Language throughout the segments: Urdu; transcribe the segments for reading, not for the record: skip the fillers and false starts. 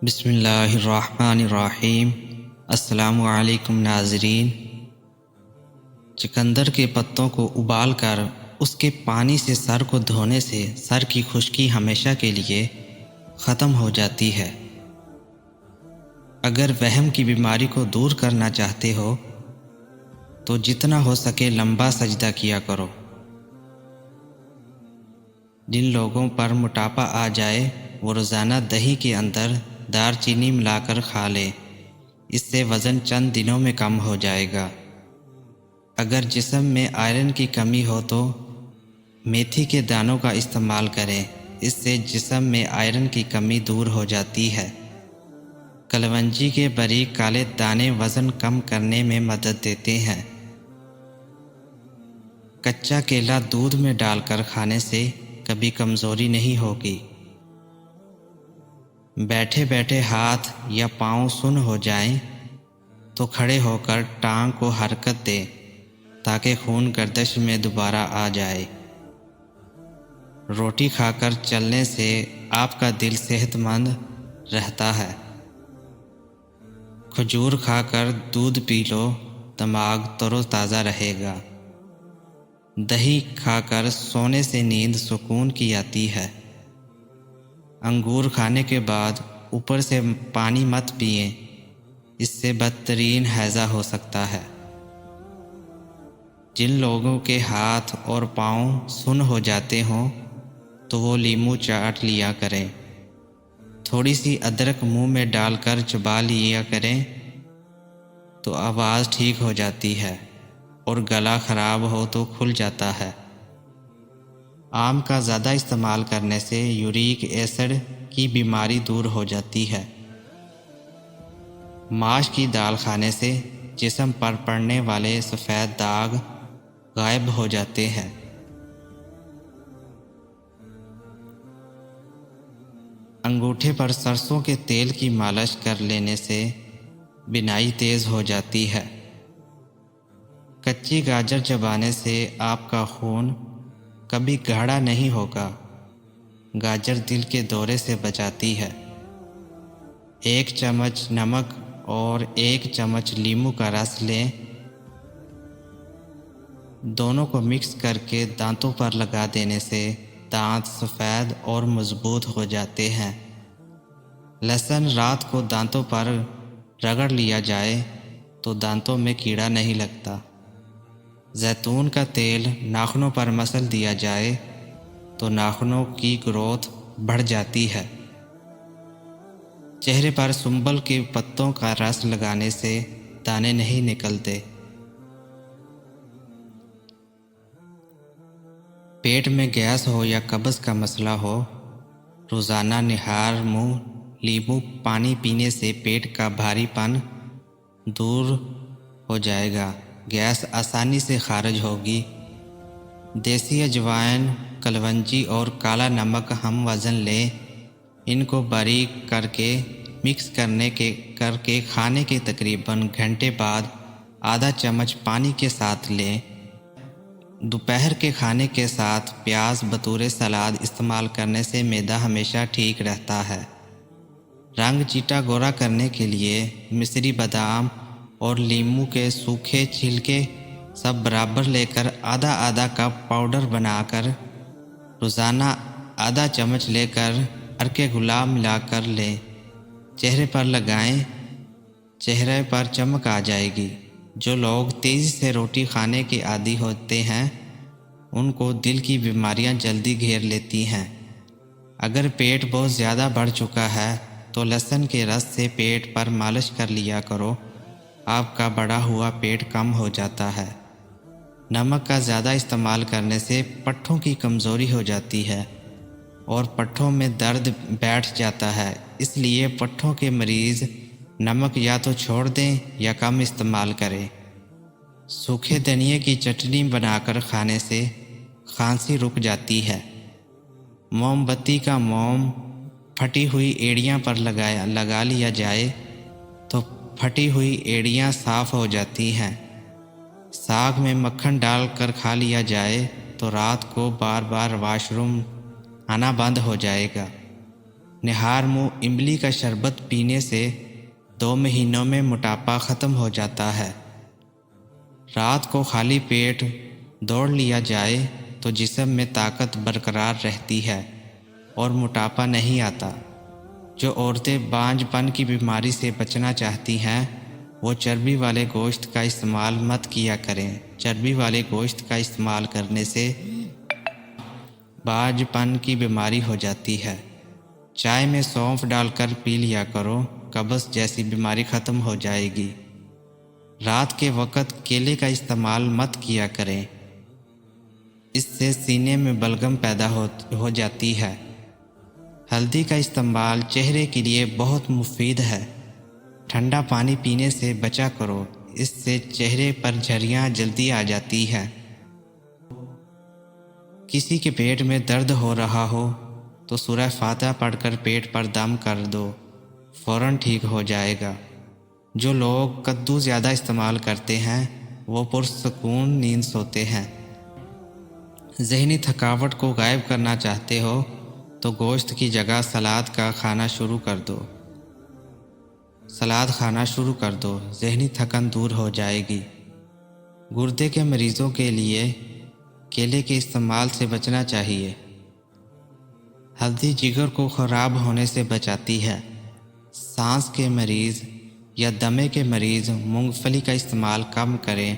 بسم اللہ الرحمن الرحیم۔ السلام علیکم ناظرین۔ چقندر کے پتوں کو ابال کر اس کے پانی سے سر کو دھونے سے سر کی خشکی ہمیشہ کے لیے ختم ہو جاتی ہے۔ اگر وہم کی بیماری کو دور کرنا چاہتے ہو تو جتنا ہو سکے لمبا سجدہ کیا کرو۔ جن لوگوں پر موٹاپا آ جائے وہ روزانہ دہی کے اندر دار چینی ملا کر کھا لے، اس سے وزن چند دنوں میں کم ہو جائے گا۔ اگر جسم میں آئرن کی کمی ہو تو میتھی کے دانوں کا استعمال کریں، اس سے جسم میں آئرن کی کمی دور ہو جاتی ہے۔ کلونجی کے باریک کالے دانے وزن کم کرنے میں مدد دیتے ہیں۔ کچا کیلا دودھ میں ڈال کر کھانے سے کبھی کمزوری نہیں ہوگی۔ بیٹھے بیٹھے ہاتھ یا پاؤں سن ہو جائیں تو کھڑے ہو کر ٹانگ کو حرکت دیں تاکہ خون گردش میں دوبارہ آ جائے۔ روٹی کھا کر چلنے سے آپ کا دل صحت مند رہتا ہے۔ کھجور کھا کر دودھ پی لو، دماغ تر و تازہ رہے گا۔ دہی کھا کر سونے سے نیند سکون کی آتی ہے۔ انگور کھانے کے بعد اوپر سے پانی مت پئیں، اس سے بدترین ہیضہ ہو سکتا ہے۔ جن لوگوں کے ہاتھ اور پاؤں سن ہو جاتے ہوں تو وہ لیموں چاٹ لیا کریں۔ تھوڑی سی ادرک منہ میں ڈال کر چبا لیا کریں تو آواز ٹھیک ہو جاتی ہے، اور گلا خراب ہو تو کھل جاتا ہے۔ آم کا زیادہ استعمال کرنے سے یوریک ایسڈ کی بیماری دور ہو جاتی ہے۔ ماش کی دال کھانے سے جسم پر پڑنے والے سفید داغ غائب ہو جاتے ہیں۔ انگوٹھے پر سرسوں کے تیل کی مالش کر لینے سے بینائی تیز ہو جاتی ہے۔ کچی گاجر چبانے سے آپ کا خون کبھی گاڑھا نہیں ہوگا۔ گاجر دل کے دورے سے بچاتی ہے۔ 1 چمچ نمک اور 1 چمچ لیموں کا رس لیں، دونوں کو مکس کر کے دانتوں پر لگا دینے سے دانت سفید اور مضبوط ہو جاتے ہیں۔ لہسن رات کو دانتوں پر رگڑ لیا جائے تو دانتوں میں کیڑا نہیں لگتا۔ زیتون کا تیل ناخنوں پر مسل دیا جائے تو ناخنوں کی گروتھ بڑھ جاتی ہے۔ چہرے پر سنبل کے پتوں کا رس لگانے سے دانے نہیں نکلتے۔ پیٹ میں گیس ہو یا قبض کا مسئلہ ہو، روزانہ نہار منہ لیموں پانی پینے سے پیٹ کا بھاری پن دور ہو جائے گا، گیس آسانی سے خارج ہوگی۔ دیسی اجوائن، کلونجی اور کالا نمک ہم وزن لیں، ان کو باریک کر کے مکس کر کے کھانے کے تقریباً گھنٹے بعد آدھا چمچ پانی کے ساتھ لیں۔ دوپہر کے کھانے کے ساتھ پیاز بطور سلاد استعمال کرنے سے معدہ ہمیشہ ٹھیک رہتا ہے۔ رنگ چیٹا گورا کرنے کے لیے مصری بادام اور لیموں کے سوکھے چھلکے سب برابر لے کر آدھا آدھا کپ پاؤڈر بنا کر روزانہ آدھا چمچ لے کر عرق گلاب ملا کر لیں، چہرے پر لگائیں، چہرے پر چمک آ جائے گی۔ جو لوگ تیزی سے روٹی کھانے کے عادی ہوتے ہیں ان کو دل کی بیماریاں جلدی گھیر لیتی ہیں۔ اگر پیٹ بہت زیادہ بڑھ چکا ہے تو لہسن کے رس سے پیٹ پر مالش کر لیا کرو، آپ کا بڑھا ہوا پیٹ کم ہو جاتا ہے۔ نمک کا زیادہ استعمال کرنے سے پٹھوں کی کمزوری ہو جاتی ہے اور پٹھوں میں درد بیٹھ جاتا ہے، اس لیے پٹھوں کے مریض نمک یا تو چھوڑ دیں یا کم استعمال کریں۔ سوکھے دھنیے کی چٹنی بنا کر کھانے سے کھانسی رک جاتی ہے۔ موم بتی کا موم پھٹی ہوئی ایڑیاں پر لگا لیا جائے تو پھٹی ہوئی ایڑیاں صاف ہو جاتی ہیں۔ ساگ میں مکھن ڈال کر کھا لیا جائے تو رات کو بار بار واش روم آنا بند ہو جائے گا۔ نہار منہ املی کا شربت پینے سے 2 مہینوں میں موٹاپا ختم ہو جاتا ہے۔ رات کو خالی پیٹ دوڑ لیا جائے تو جسم میں طاقت برقرار رہتی ہے اور موٹاپا نہیں آتا۔ جو عورتیں بانجھ پن کی بیماری سے بچنا چاہتی ہیں وہ چربی والے گوشت کا استعمال مت کیا کریں۔ چربی والے گوشت کا استعمال کرنے سے بانجھ پن کی بیماری ہو جاتی ہے۔ چائے میں سونف ڈال کر پی لیا کرو، قبض جیسی بیماری ختم ہو جائے گی۔ رات کے وقت کیلے کا استعمال مت کیا کریں، اس سے سینے میں بلغم پیدا ہو جاتی ہے۔ ہلدی کا استعمال چہرے کے لیے بہت مفید ہے۔ ٹھنڈا پانی پینے سے بچا کرو، اس سے چہرے پر جھریاں جلدی آ جاتی ہے۔ کسی کے پیٹ میں درد ہو رہا ہو تو سورہ فاتحہ پڑھ کر پیٹ پر دم کر دو، فوراً ٹھیک ہو جائے گا۔ جو لوگ کدو زیادہ استعمال کرتے ہیں وہ پرسکون نیند سوتے ہیں۔ ذہنی تھکاوٹ کو غائب کرنا چاہتے ہو تو گوشت کی جگہ سلاد کا کھانا شروع کر دو۔ سلاد کھانا شروع کر دو، ذہنی تھکن دور ہو جائے گی۔ گردے کے مریضوں کے لیے کیلے کے استعمال سے بچنا چاہیے۔ ہلدی جگر کو خراب ہونے سے بچاتی ہے۔ سانس کے مریض یا دمے کے مریض مونگ پھلی کا استعمال کم کریں،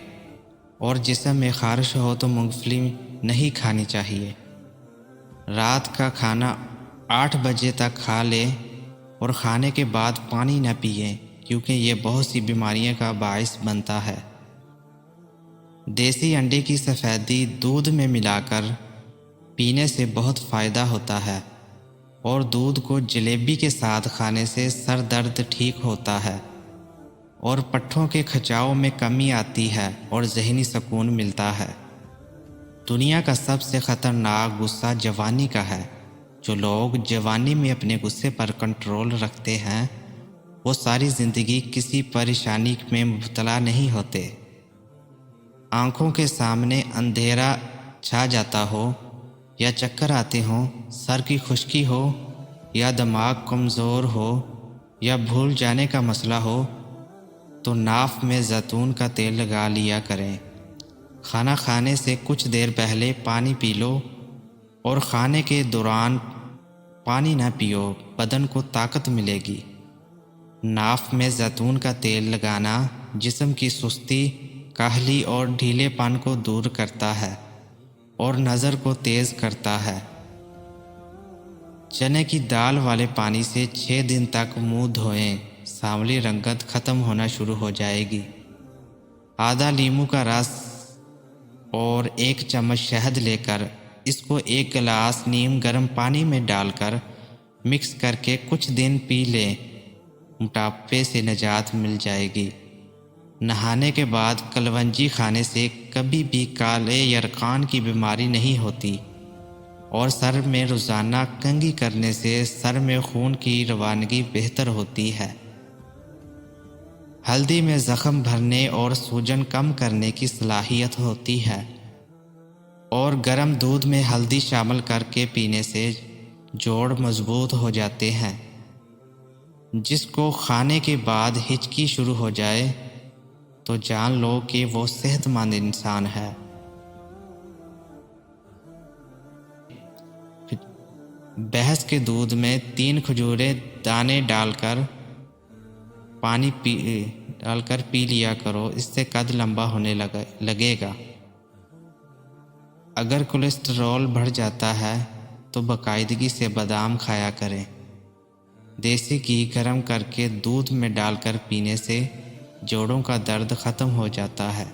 اور جسم میں خارش ہو تو مونگ پھلی نہیں کھانی چاہیے۔ رات کا کھانا 8 بجے تک کھا لیں اور کھانے کے بعد پانی نہ پئیں، کیونکہ یہ بہت سی بیماریوں کا باعث بنتا ہے۔ دیسی انڈے کی سفیدی دودھ میں ملا کر پینے سے بہت فائدہ ہوتا ہے، اور دودھ کو جلیبی کے ساتھ کھانے سے سر درد ٹھیک ہوتا ہے اور پٹھوں کے کھچاؤ میں کمی آتی ہے اور ذہنی سکون ملتا ہے۔ دنیا کا سب سے خطرناک غصہ جوانی کا ہے۔ جو لوگ جوانی میں اپنے غصے پر کنٹرول رکھتے ہیں وہ ساری زندگی کسی پریشانی میں مبتلا نہیں ہوتے۔ آنکھوں کے سامنے اندھیرا چھا جاتا ہو یا چکر آتے ہوں، سر کی خشکی ہو یا دماغ کمزور ہو یا بھول جانے کا مسئلہ ہو تو ناف میں زیتون کا تیل لگا لیا کریں۔ کھانا کھانے سے کچھ دیر پہلے پانی پی لو، اور کھانے کے دوران پانی نہ پیو، بدن کو طاقت ملے گی۔ ناف میں زیتون کا تیل لگانا جسم کی سستی، کاہلی اور ڈھیلے پن کو دور کرتا ہے اور نظر کو تیز کرتا ہے۔ چنے کی دال والے پانی سے 6 دن تک منہ دھوئیں، سانولی رنگت ختم ہونا شروع ہو جائے گی۔ آدھا لیموں کا رس اور 1 چمچ شہد لے کر اس کو 1 گلاس نیم گرم پانی میں ڈال کر مکس کر کے کچھ دن پی لیں، موٹاپے سے نجات مل جائے گی۔ نہانے کے بعد کلونجی کھانے سے کبھی بھی کالے یرقان کی بیماری نہیں ہوتی، اور سر میں روزانہ کنگھی کرنے سے سر میں خون کی روانگی بہتر ہوتی ہے۔ ہلدی میں زخم بھرنے اور سوجن کم کرنے کی صلاحیت ہوتی ہے، اور گرم دودھ میں ہلدی شامل کر کے پینے سے جوڑ مضبوط ہو جاتے ہیں۔ جس کو کھانے کے بعد ہچکی شروع ہو جائے تو جان لو کہ وہ صحت مند انسان ہے۔ بھینس کے دودھ میں 3 کھجورے دانے ڈال کر پی لیا کرو، اس سے قد لمبا ہونے لگے گا۔ اگر کولیسٹرول بڑھ جاتا ہے تو باقاعدگی سے بادام کھایا کریں۔ دیسی گھی گرم کر کے دودھ میں ڈال کر پینے سے جوڑوں کا درد ختم ہو جاتا ہے۔